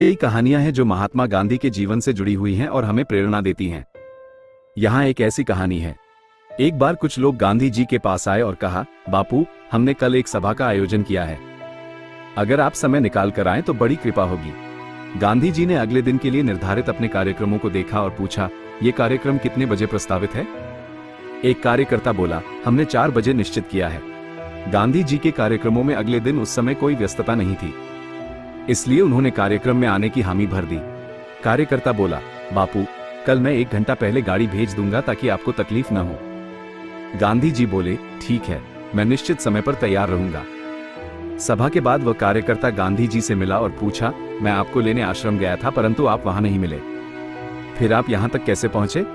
कई कहानियां हैं जो महात्मा गांधी के जीवन से जुड़ी हुई हैं और हमें प्रेरणा देती हैं। यहाँ एक ऐसी कहानी है। एक बार कुछ लोग गांधी जी के पास आए और कहा, बापू, हमने कल एक सभा का आयोजन किया है। अगर आप समय निकाल कर आए तो बड़ी कृपा होगी। गांधी जी ने अगले दिन के लिए निर्धारित अपने कार्यक्रमों को देखा और पूछा, ये कार्यक्रम कितने बजे प्रस्तावित है? एक कार्यकर्ता बोला, हमने 4 बजे निश्चित किया है। गांधी जी के कार्यक्रमों में अगले दिन उस समय कोई व्यस्तता नहीं थी, इसलिए उन्होंने कार्यक्रम में आने की हामी भर दी। कार्यकर्ता बोला, बापू, कल मैं 1 घंटा पहले गाड़ी भेज दूंगा ताकि आपको तकलीफ न हो। गांधी जी बोले, ठीक है, मैं निश्चित समय पर तैयार रहूंगा। सभा के बाद वह कार्यकर्ता गांधी जी से मिला और पूछा, मैं आपको लेने आश्रम गया था परंतु आप वहां नहीं मिले, फिर आप यहां तक कैसे पहुंचे?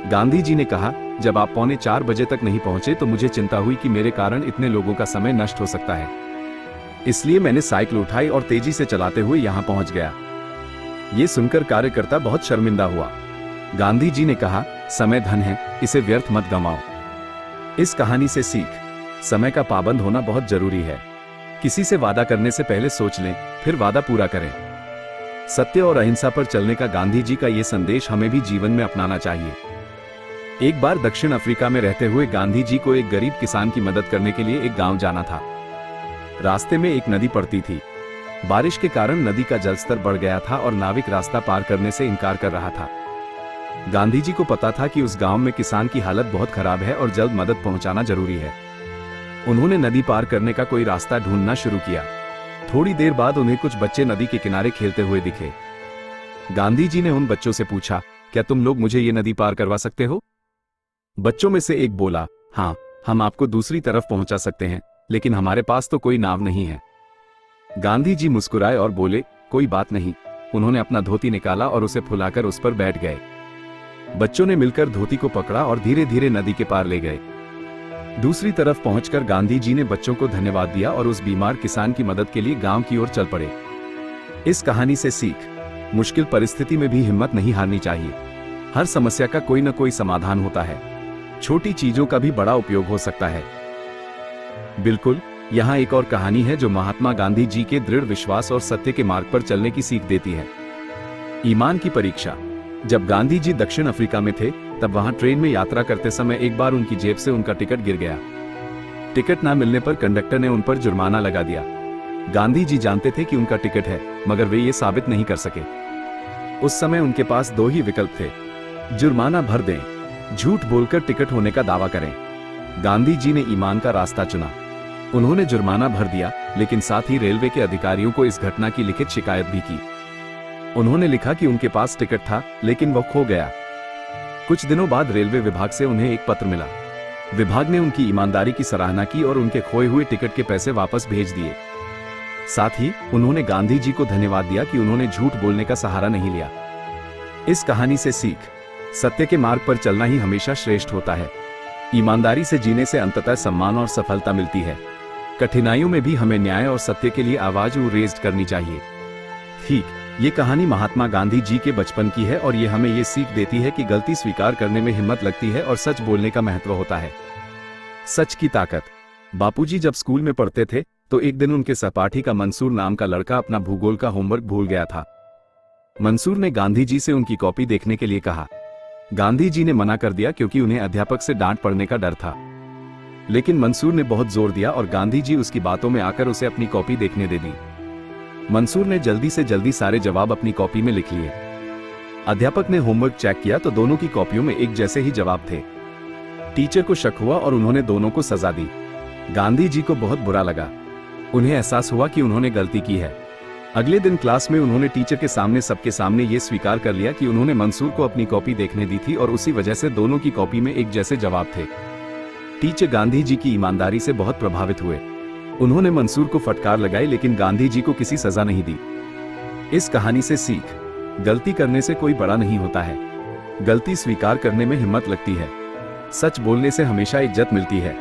गांधी जी ने कहा, जब आप 3:45 बजे तक नहीं पहुंचे तो मुझे चिंता हुई कि मेरे कारण इतने लोगों का समय नष्ट हो सकता है, इसलिए मैंने साइकिल उठाई और तेजी से चलाते हुए यहां पहुंच गया। ये सुनकर कार्यकर्ता बहुत शर्मिंदा हुआ। गांधी जी ने कहा, समय धन है, इसे व्यर्थ मत गंवाओ। इस कहानी से सीख, समय का पाबंद होना बहुत जरूरी है। किसी से वादा करने से पहले सोच लें, फिर वादा पूरा करें। सत्य और अहिंसा पर चलने का गांधी जी का ये संदेश हमें भी जीवन में अपनाना चाहिए। एक बार दक्षिण अफ्रीका में रहते हुए गांधी जी को एक गरीब किसान की मदद करने के लिए एक गांव जाना था। रास्ते में एक नदी पड़ती थी। बारिश के कारण नदी का जलस्तर बढ़ गया था और नाविक रास्ता पार करने से इनकार कर रहा था। गांधी जी को पता था कि उस गांव में किसान की हालत बहुत खराब है और जल्द मदद पहुंचाना जरूरी है। उन्होंने नदी पार करने का कोई रास्ता ढूंढना शुरू किया। थोड़ी देर बाद उन्हें कुछ बच्चे नदी के किनारे खेलते हुए दिखे। गांधी जी ने उन बच्चों से पूछा, क्या तुम लोग मुझे ये नदी पार करवा सकते हो? बच्चों में से एक बोला, हाँ, हम आपको दूसरी तरफ पहुंचा सकते हैं, लेकिन हमारे पास तो कोई नाव नहीं है। गांधी जी मुस्कुराए और बोले, कोई बात नहीं। उन्होंने अपना धोती निकाला और उसे फुलाकर उस पर बैठ गए। बच्चों ने मिलकर धोती को पकड़ा और धीरे धीरे नदी के पार ले गए। दूसरी तरफ पहुंचकर गांधी जी ने बच्चों को धन्यवाद दिया और उस बीमार किसान की मदद के लिए गांव की ओर चल पड़े। इस कहानी से सीख, मुश्किल परिस्थिति में भी हिम्मत नहीं हारनी चाहिए। हर समस्या का कोई न कोई समाधान होता है। छोटी चीजों का भी बड़ा उपयोग हो सकता है। बिल्कुल, यहाँ एक और कहानी है जो महात्मा गांधी जी के दृढ़ विश्वास और सत्य के मार्ग पर चलने की सीख देती है। ईमान की परीक्षा। जब गांधी जी दक्षिण अफ्रीका में थे, तब वहां ट्रेन में यात्रा करते समय एक बार उनकी जेब से उनका टिकट गिर गया। टिकट ना मिलने पर कंडक्टर ने उन पर जुर्माना लगा दिया। गांधी जी जानते थे कि उनका टिकट है, मगर वे ये साबित नहीं कर सके। उस समय उनके पास 2 ही विकल्प थे, जुर्माना भर दें, झूठ बोलकर टिकट होने का दावा करें। गांधी जी ने ईमान का रास्ता चुना। उन्होंने जुर्माना भर दिया, लेकिन साथ ही रेलवे के अधिकारियों को इस घटना की लिखित शिकायत भी की। उन्होंने लिखा कि उनके पास टिकट था, लेकिन वह खो गया। कुछ दिनों बाद रेलवे विभाग से उन्हें एक पत्र मिला। विभाग ने उनकी ईमानदारी की सराहना की और उनके खोए हुए टिकट के पैसे वापस भेज दिए। साथ ही उन्होंने गांधी जी को धन्यवाद दिया कि उन्होंने झूठ बोलने का सहारा नहीं लिया। इस कहानी से सीख, सत्य के मार्ग पर चलना ही हमेशा श्रेष्ठ होता है। ईमानदारी से जीने से अंततः सम्मान और सफलता मिलती है। कठिनाइयों में भी हमें न्याय और सत्य के लिए आवाज रेज़ करनी चाहिए। ठीक, ये कहानी महात्मा गांधी जी के बचपन की है और ये हमें ये सीख देती है कि गलती स्वीकार करने में हिम्मत लगती है और सच बोलने का महत्व होता है। सच की ताकत। बापूजी जब स्कूल में पढ़ते थे तो एक दिन उनके सहपाठी का मंसूर नाम का लड़का अपना भूगोल का होमवर्क भूल गया था। मंसूर ने गांधी जी से उनकी कॉपी देखने के लिए कहा। गांधी जी ने मना कर दिया क्योंकि उन्हें अध्यापक से डांट पड़ने का डर था। लेकिन मंसूर ने बहुत जोर दिया और गांधी जी उसकी बातों में आकर उसे अपनी कॉपी देखने दे दी। मंसूर ने जल्दी से जल्दी सारे जवाब अपनी कॉपी में लिख लिए। अध्यापक ने होमवर्क चेक किया तो दोनों की कॉपियों में एक जैसे ही जवाब थे। टीचर को शक हुआ और उन्होंने दोनों को सजा दी। गांधी जी को बहुत बुरा लगा। उन्हें एहसास हुआ कि उन्होंने गलती की है। अगले दिन क्लास में उन्होंने टीचर के सामने सबके सामने ये स्वीकार कर लिया कि उन्होंने मंसूर को अपनी कॉपी देखने दी थी और उसी वजह से दोनों की कॉपी में एक जैसे जवाब थे। टीचर गांधी जी की ईमानदारी से बहुत प्रभावित हुए। उन्होंने मंसूर को फटकार लगाई, लेकिन गांधी जी को किसी सजा नहीं दी। इस कहानी से सीख, गलती करने से कोई बड़ा नहीं होता है। गलती स्वीकार करने में हिम्मत लगती है। सच बोलने से हमेशा इज्जत मिलती है।